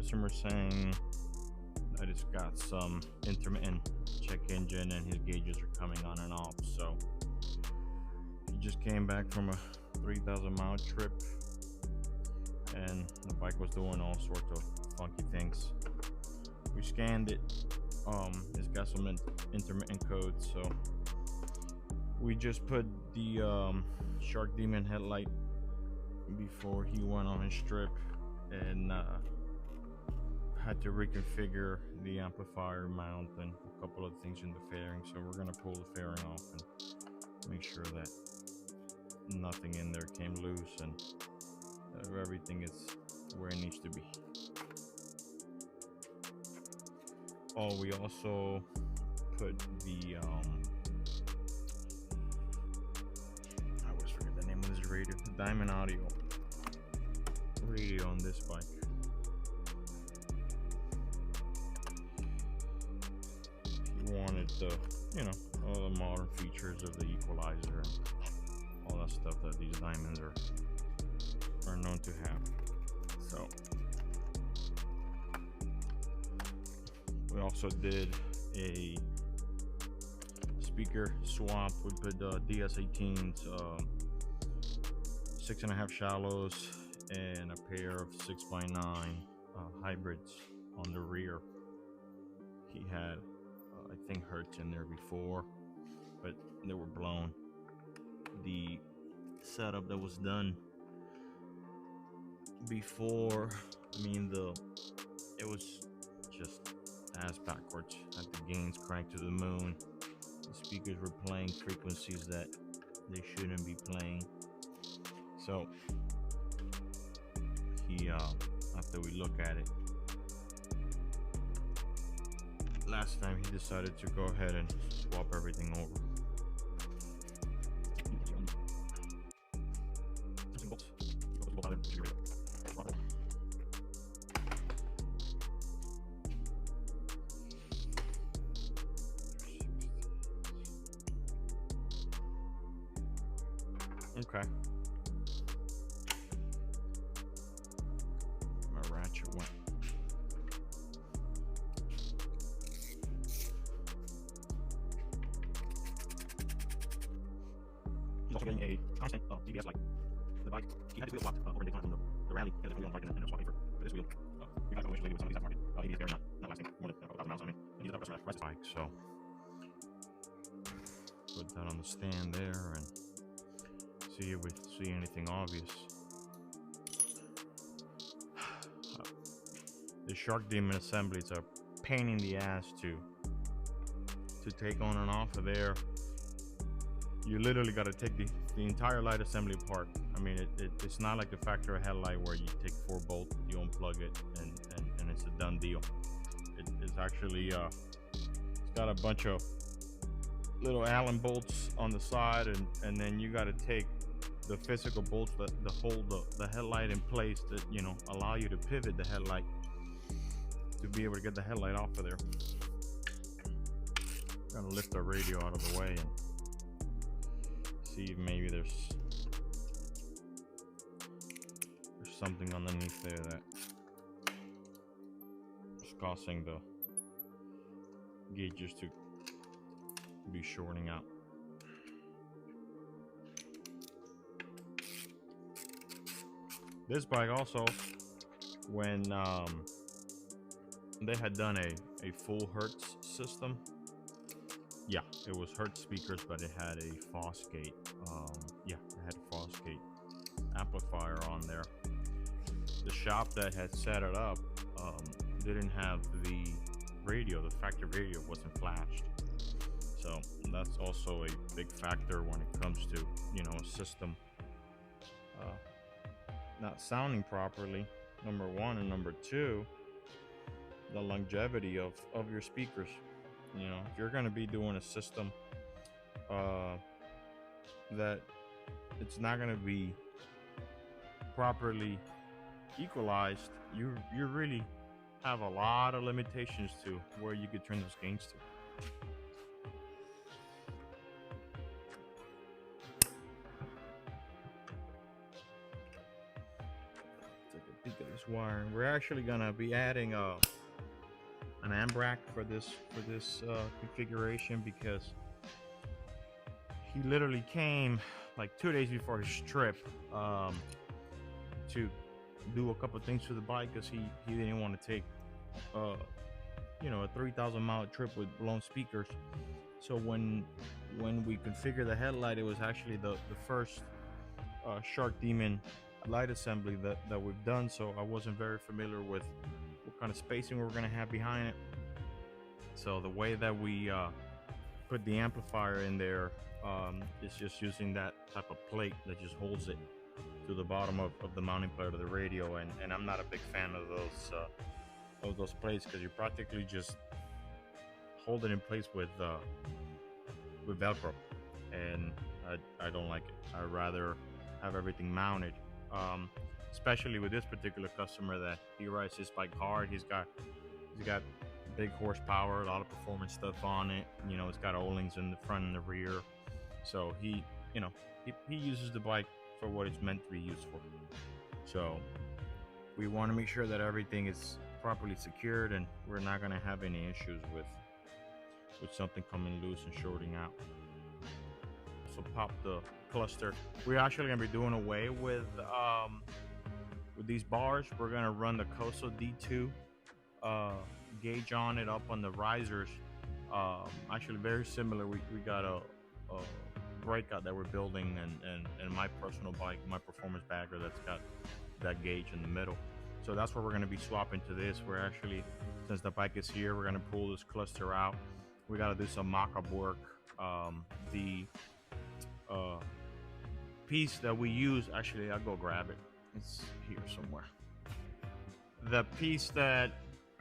customer saying that it's got some intermittent check engine and his gauges are coming on and off. So he just came back from a 3,000 mile trip and the bike was doing all sorts of funky things. We scanned it. It's got some intermittent codes, so we just put the Shark Demon headlight before he went on his trip, and had to reconfigure the amplifier mount and a couple of things in the fairing. So we're gonna pull the fairing off and make sure that nothing in there came loose and everything is where it needs to be. Oh, we also put the I always forget the name of this radio, the Diamond Audio radio on this bike. He wanted the, you know, all the modern features of the equalizer and all that stuff that these diamonds are known to have. So we also did a speaker swap. We put the Ds18's 6.5 shallows and a pair of 6x9 hybrids on the rear. He had I think Hertz in there before, but they were blown. The setup that was done before, it was just ass backwards. Had the gains cranked to the moon. The speakers were playing frequencies that they shouldn't be playing. So he after we look at it last time, he decided to go ahead and swap everything over. Okay. My ratchet went. He's also getting a constant DBS light. The bike, he had his wheel swapped over in Daytona from the rally. He had the wheel on the bike and swapped for this wheel. We got no issue with some of these aftermarket. ABS there not lasting more than 1,000 miles on me. And he's a customer rest bike, so put that on the stand there and see if we see anything obvious. The Shark Demon assembly is a pain in the ass to take on and off of there. You literally got to take the entire light assembly apart. I mean, it's not like the factory headlight where you take 4 bolts, you unplug it, and it's a done deal. It's actually it's got a bunch of little Allen bolts on the side, and then you got to take the physical bolts that hold the headlight in place, that, you know, allow you to pivot the headlight to be able to get the headlight off of there. Gonna lift our radio out of the way and see if maybe there's something underneath there that is causing the gauges to be shorting out. This bike also, when they had done a full Hertz system, yeah, it was Hertz speakers, but it had a Fosgate, it had a Fosgate amplifier on there. The shop that had set it up didn't have the radio. The factory radio wasn't flashed, so that's also a big factor when it comes to, you know, a system not sounding properly, number one, and number two, the longevity of your speakers. You know, if you're going to be doing a system that it's not going to be properly equalized, you really have a lot of limitations to where you could turn those gains to. Take a peek at this wiring. We're actually gonna be adding an amp rack for this configuration, because he literally came like 2 days before his trip to do a couple things to the bike, because he didn't want to take a 3,000 mile trip with blown speakers. So when we configured the headlight, it was actually the first Shark Demon light assembly that we've done, so I wasn't very familiar with what kind of spacing we were going to have behind it. So the way that we put the amplifier in there is just using that type of plate that just holds it to the bottom of the mounting plate of the radio, and I'm not a big fan of those plates, because you practically just hold it in place with Velcro, and I don't like it. I'd rather have everything mounted, especially with this particular customer that he rides his bike hard. He's got big horsepower, a lot of performance stuff on it. It's got O-rings in the front and the rear, so he uses the bike for what it's meant to be used for. So we want to make sure that everything is properly secured, and we're not going to have any issues with something coming loose and shorting out. So pop the cluster. We're actually going to be doing away with these bars. We're going to run the Koso D2 gauge on it up on the risers. Actually very similar. We got a breakout that we're building, and my personal bike, my performance bagger, that's got that gauge in the middle. So that's where we're going to be swapping to this. We're actually, since the bike is here, we're going to pull this cluster out. We got to do some mock-up work. The piece that we use, actually, I'll go grab it. It's here somewhere. The piece that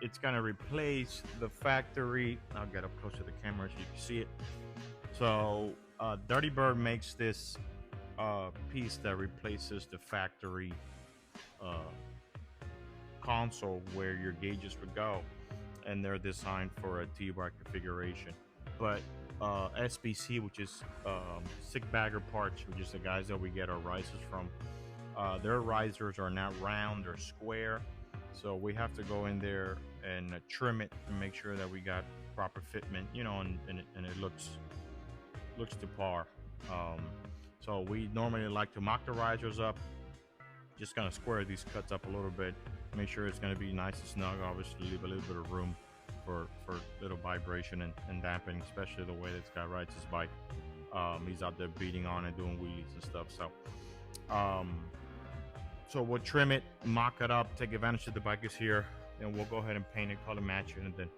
it's going to replace the factory, I'll get up close to the camera so you can see it. So Dirty Bird makes this piece that replaces the factory console where your gauges would go, and they're designed for a T-bar configuration. But SBC, which is Sick Bagger Parts, which is the guys that we get our risers from, their risers are not round or square, so we have to go in there and trim it and make sure that we got proper fitment, and it looks to par. So we normally like to mock the risers up, just kind of square these cuts up a little bit, make sure it's going to be nice and snug. Obviously leave a little bit of room for little vibration and dampening, especially the way this guy rides his bike. He's out there beating on it, doing wheelies and stuff. So we'll trim it, mock it up, take advantage of the bike is here, and we'll go ahead and paint it, color match it, and then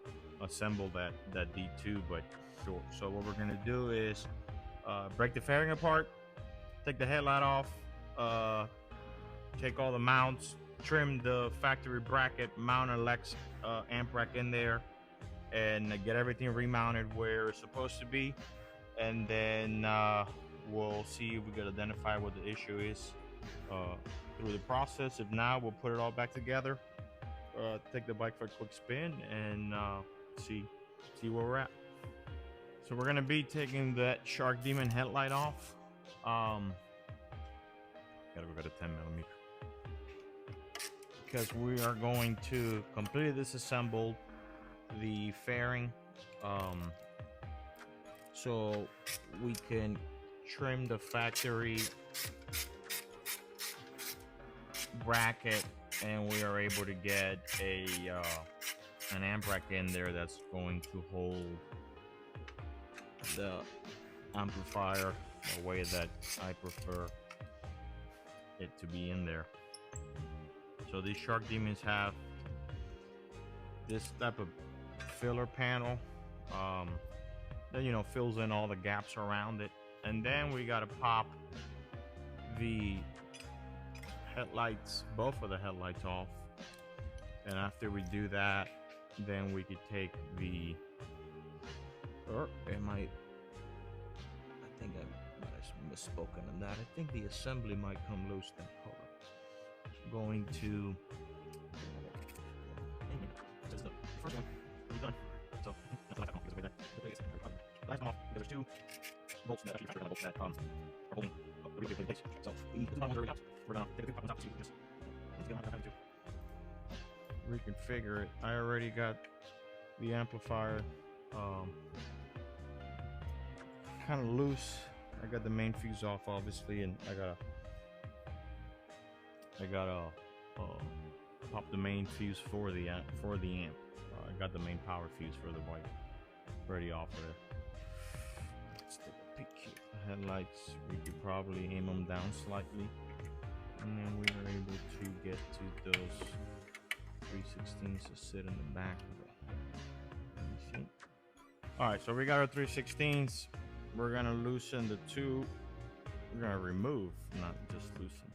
assemble that D2. But sure. So what we're gonna do is break the fairing apart, take the headlight off, take all the mounts, trim the factory bracket, mount a Lex amp rack in there, and get everything remounted where it's supposed to be. And then we'll see if we can identify what the issue is through the process. If not, we'll put it all back together, take the bike for a quick spin, and see where we're at. So we're gonna be taking that Shark Demon headlight off. Gotta go get a 10mm, because we are going to completely disassemble the fairing, so we can trim the factory bracket, and we are able to get an amp rack in there that's going to hold the amplifier the way that I prefer it to be in there. So these Shark Demons have this type of filler panel that fills in all the gaps around it, and then we got to pop the headlights, both of the headlights off. And after we do that, then we could take the I think I might have misspoken on that. I think the assembly might come loose then. Hold up. Going to this is the first one we've done. So that's last one off. There's two bolts that actually bolts that are holding the rear in place. So the bottom ones are already out. We're gonna take a quick pop on top so you can just get on how to reconfigure it. I already got the amplifier kind of loose. I got the main fuse off, obviously, and I gotta pop the main fuse for the amp. I got the main power fuse for the bike already off of there. Let's take a peek here. The headlights, we could probably aim them down slightly, and then we were able to get to those 316s to sit in the back of it. Let me see. All right, so we got our 316s. We're gonna loosen the two. We're gonna remove, not just loosen.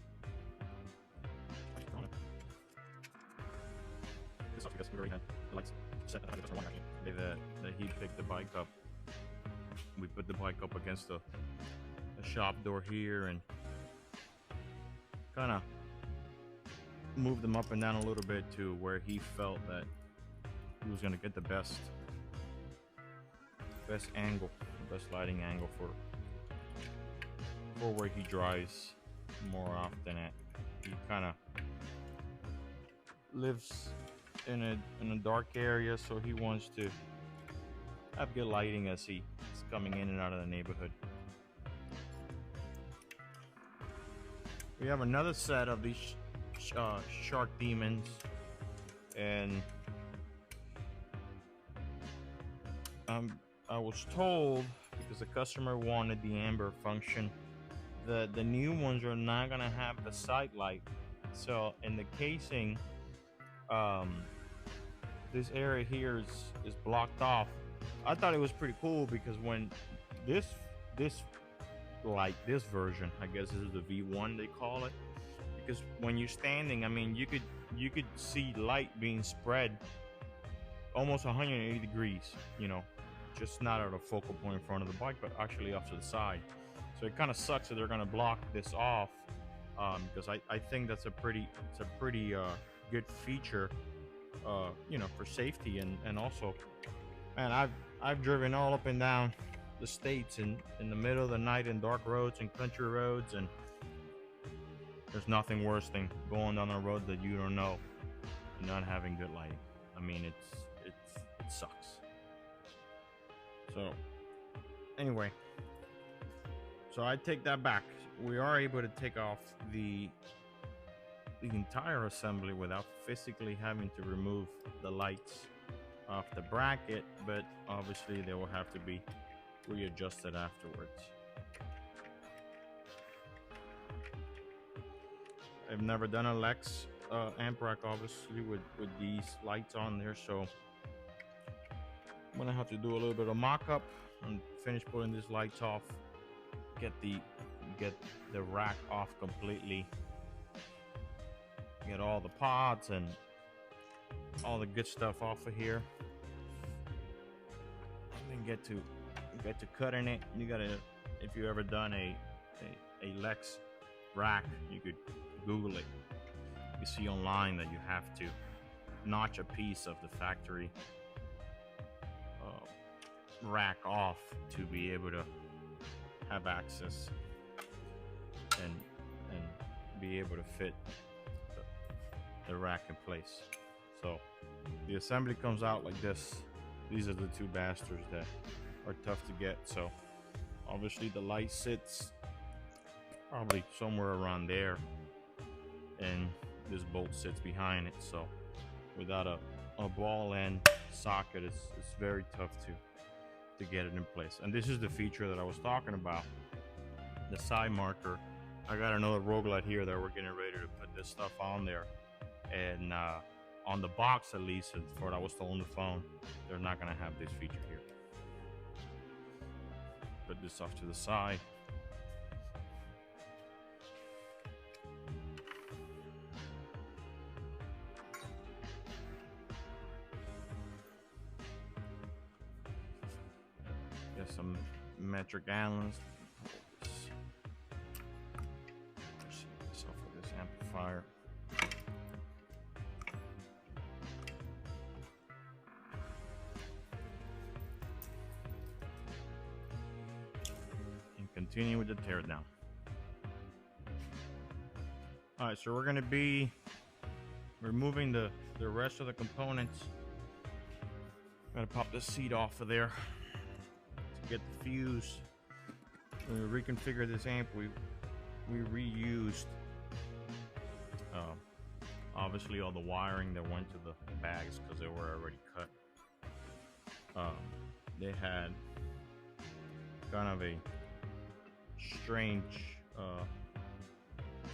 Because we already had the lights set that he picked the bike up. We put the bike up against the shop door here and kind of moved them up and down a little bit to where he felt that he was going to get the best angle, best lighting angle for where he drives more often at. He kind of lives in a dark area, so he wants to have good lighting as he's coming in and out of the neighborhood. We have another set of these shark demons, and I was told, because the customer wanted the amber function, that the new ones are not gonna have the side light. So in the casing, this area here is blocked off. I thought it was pretty cool because when this version, I guess this is the V1 they call it, because when you're standing, I mean, you could see light being spread almost 180 degrees, you know, just not at a focal point in front of the bike, but actually off to the side. So it kind of sucks that they're going to block this off, because I think that's a pretty good feature, you know, for safety, and also, man, I've driven all up and down the states in the middle of the night in dark roads and country roads, and there's nothing worse than going down a road that you don't know and not having good lighting. I mean, it sucks. So anyway, so I take that back. We are able to take off the entire assembly without physically having to remove the lights off the bracket, but obviously they will have to be readjusted afterwards. I've never done a Lex amp rack, obviously, with these lights on there, so I'm gonna have to do a little bit of mock-up and finish putting these lights off, get the rack off completely, get all the pods and all the good stuff off of here, and then get to cutting it. You gotta, if you ever done a Lex rack, you could Google it. You see online that you have to notch a piece of the factory rack off to be able to have access and be able to fit the rack in place. So the assembly comes out like this. These are the two bastards that are tough to get. So obviously the light sits probably somewhere around there, and this bolt sits behind it. So without a ball end socket, it's very tough to get it in place. And this is the feature that I was talking about, the side marker. I got another rogue light here that we're getting ready to put this stuff on there, and on the box, at least, for what I was told on the phone, they're not going to have this feature here. Put this off to the side. Get some metric gallons. Set this off with this amplifier. Continue with the tear down. All right, so we're going to be removing the the rest of the components. Gotta pop the seat off of there to get the fuse. When we reconfigured this amp, we reused obviously all the wiring that went to the bags because they were already cut. They had kind of a strange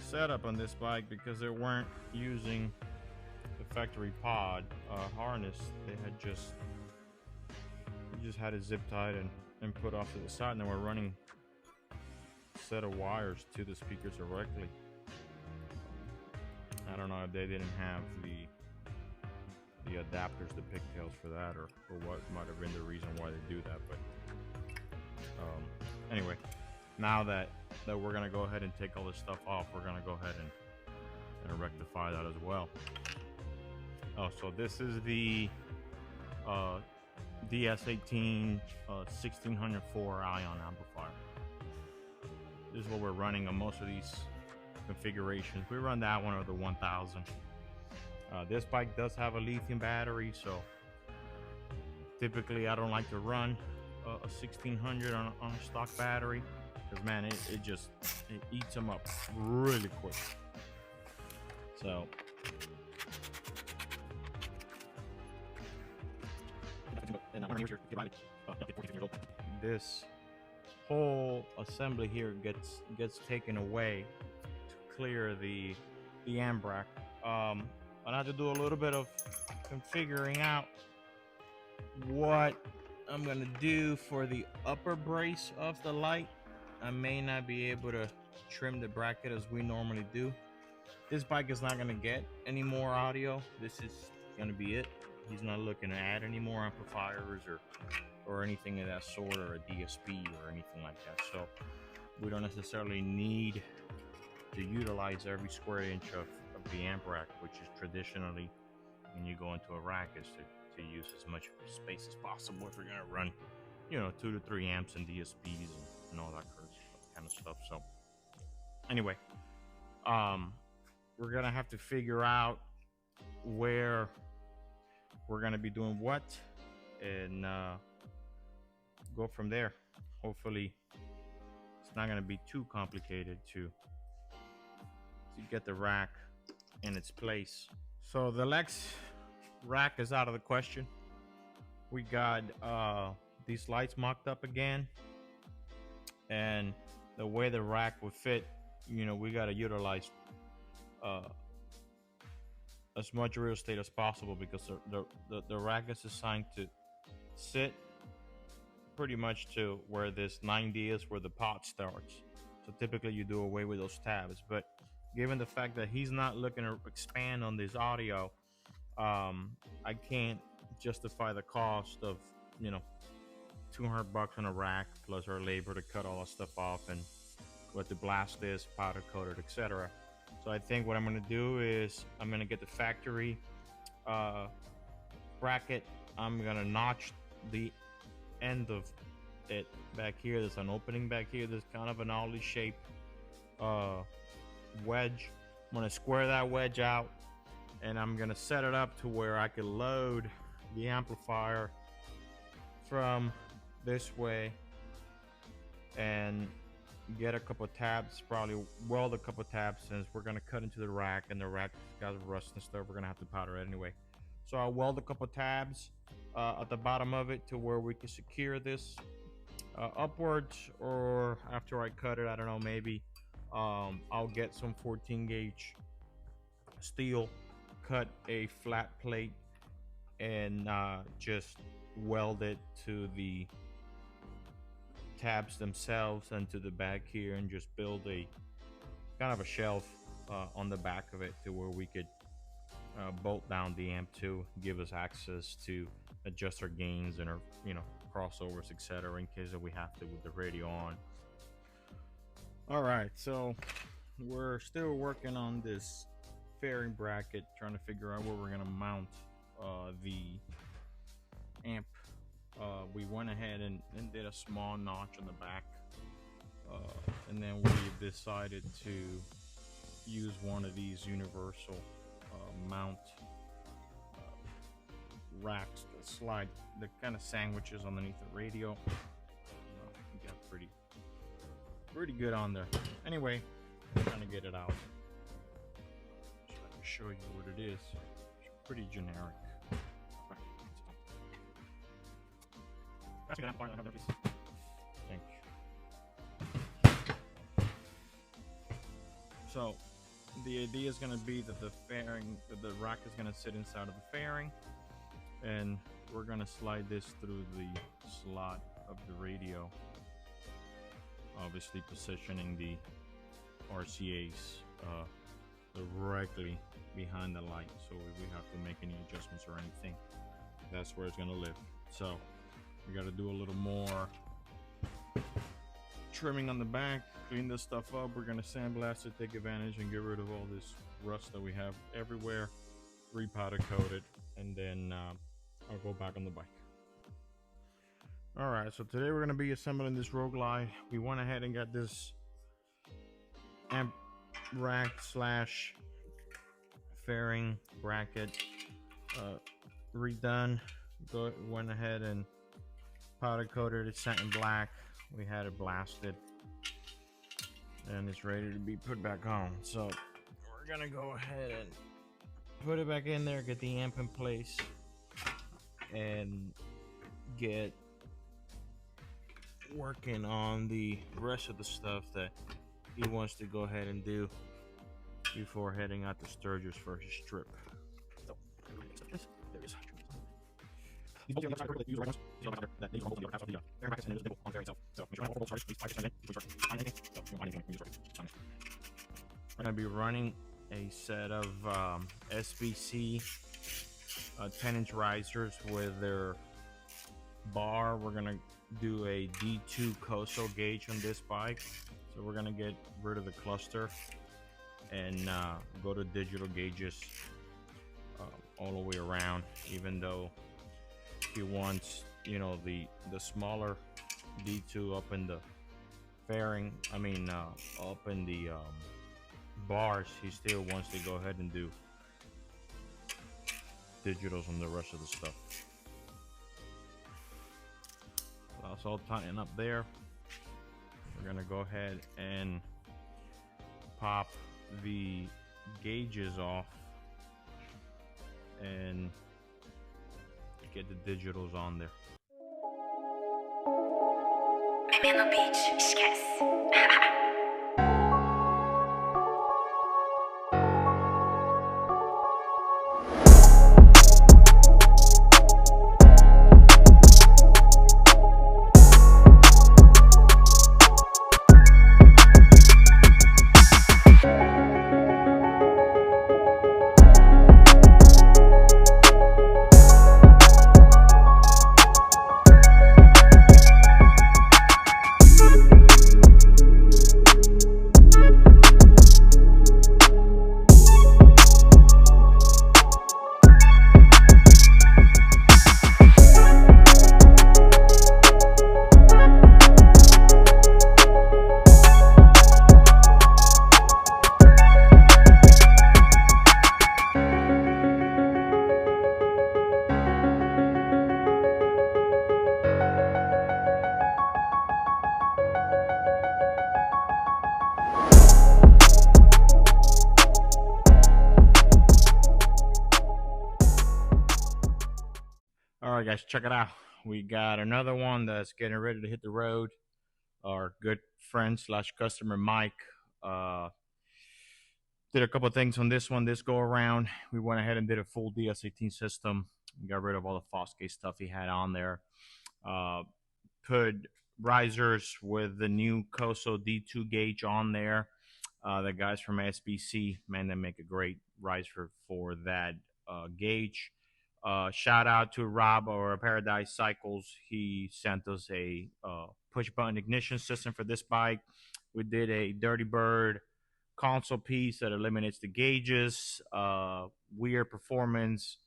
setup on this bike because they weren't using the factory pod harness. They had just had it zip tied and put off to the side, and they were running a set of wires to the speakers directly. I don't know if they didn't have the adapters, the pigtails for that, or what might have been the reason why they do that. But anyway, now that we're gonna go ahead and take all this stuff off, we're gonna go ahead and rectify that as well. Oh, so this is the Ds18 1604 ion amplifier. This is what we're running on most of these configurations. We run that one or the 1000. This bike does have a lithium battery, so typically I don't like to run a 1600 on a stock battery because, man, it eats them up really quick. So this whole assembly here gets taken away to clear the amp rack. I have to do a little bit of configuring out what I'm gonna do for the upper brace of the light. I may not be able to trim the bracket as we normally do. This bike is not gonna get any more audio. This is gonna be it. He's not looking to add any more amplifiers or anything of that sort, or a DSP or anything like that. So we don't necessarily need to utilize every square inch of the amp rack, which is traditionally when you go into a rack is to use as much space as possible if you're gonna run, 2 to 3 amps and DSPs and all that kind of stuff. So anyway, we're gonna have to figure out where we're gonna be doing what and go from there. Hopefully it's not gonna be too complicated to get the rack in its place. So the Lex rack is out of the question. We got these lights mocked up again, and the way the rack would fit, we got to utilize as much real estate as possible because the rack is designed to sit pretty much to where this 9D is, where the pot starts. So typically you do away with those tabs, but given the fact that he's not looking to expand on this audio, I can't justify the cost of $200 on a rack plus our labor to cut all that stuff off and what to blast this, powder coated, etc. So I think what I'm going to do is I'm going to get the factory bracket. I'm going to notch the end of it back here. There's an opening back here. There's kind of an ollie shaped wedge. I'm going to square that wedge out, and I'm going to set it up to where I can load the amplifier from this way and get a couple tabs, probably weld a couple tabs, since we're going to cut into the rack and the rack got rust and stuff. We're going to have to powder it anyway. So I'll weld a couple tabs at the bottom of it to where we can secure this upwards, or after I cut it, I don't know, maybe I'll get some 14 gauge steel, cut a flat plate, and just weld it to the tabs themselves and to the back here, and just build a kind of a shelf on the back of it to where we could bolt down the amp to give us access to adjust our gains and our crossovers, etc., in case that we have to with the radio on. All right, so we're still working on this fairing bracket, trying to figure out where we're going to mount the amp. We went ahead and did a small notch on the back, and then we decided to use one of these universal mount racks that slide, the kind of sandwiches underneath the radio. You got pretty good on there. Anyway, I'm trying to get it out. So I can show you what it is. It's pretty generic. Thank you. So the idea is going to be that the rack is going to sit inside of the fairing, and we're going to slide this through the slot of the radio, obviously positioning the RCAs directly behind the light, so if we have to make any adjustments or anything, that's where it's going to live. So we got to do a little more trimming on the back, clean this stuff up. We're going to sandblast it, take advantage and get rid of all this rust that we have everywhere, re-powder coat it, and then I'll go back on the bike. Alright, so today we're going to be assembling this Rogue Glide. We went ahead and got this amp rack slash fairing bracket redone. Went ahead and powder coated it satin black. We had it blasted and it's ready to be put back on. So we're gonna go ahead and put it back in there, get the amp in place, and get working on the rest of the stuff that he wants to go ahead and do before heading out to Sturgis for his trip. So there is. These bolts on the side use right ones. You don't have that they use on the outside of the air brackets, and there's a nibble on there itself. So make sure you have all bolts started, at least 5 in before you start on anything. So if you don't want anything, you just start on it. We're going to be running a set of SBC 10-inch risers with their bar. We're going to do a D2 koso gauge on this bike. So we're going to get rid of the cluster and go to digital gauges all the way around, even though he wants, you know, the smaller D2 up in the fairing, up in the bars. He still wants to go ahead and do digitals on the rest of the stuff. So that's all tightened up there. We're gonna go ahead and pop the gauges off and get the digitals on there. Menino Beach, esquece. Alright guys, check it out. We got another one that's getting ready to hit the road. Our good friend slash customer Mike did a couple of things on this one this go around. We went ahead and did a full Ds18 system. We got rid of all the Fosgate stuff he had on there. Put risers with the new koso D2 gauge on there. The guys from SBC, man, they make a great riser for that gauge. Shout out to Rob or Paradise Cycles. He sent us a push button ignition system for this bike. We did a Dirty Bird console piece that eliminates the gauges, weird performance,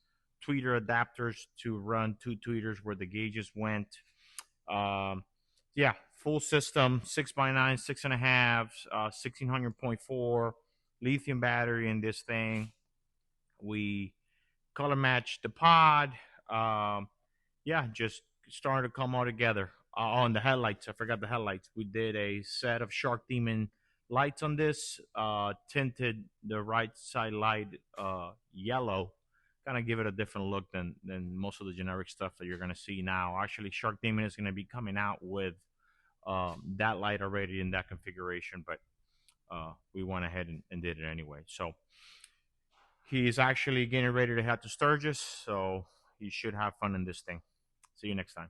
tweeter adapters to run 2 tweeters where the gauges went. Yeah, full system, 6x9, 6.5, 1600.4 lithium battery in this thing. We color matched the pod. Yeah, just starting to come all together. On the headlights, I forgot the headlights. We did a set of Shark Demon lights on this. Tinted the right side light yellow, kind of give it a different look than most of the generic stuff that you're gonna see now. Actually, Shark Demon is gonna be coming out with that light already in that configuration, but we went ahead and did it anyway. So he's actually getting ready to head to Sturgis, so he should have fun in this thing. See you next time.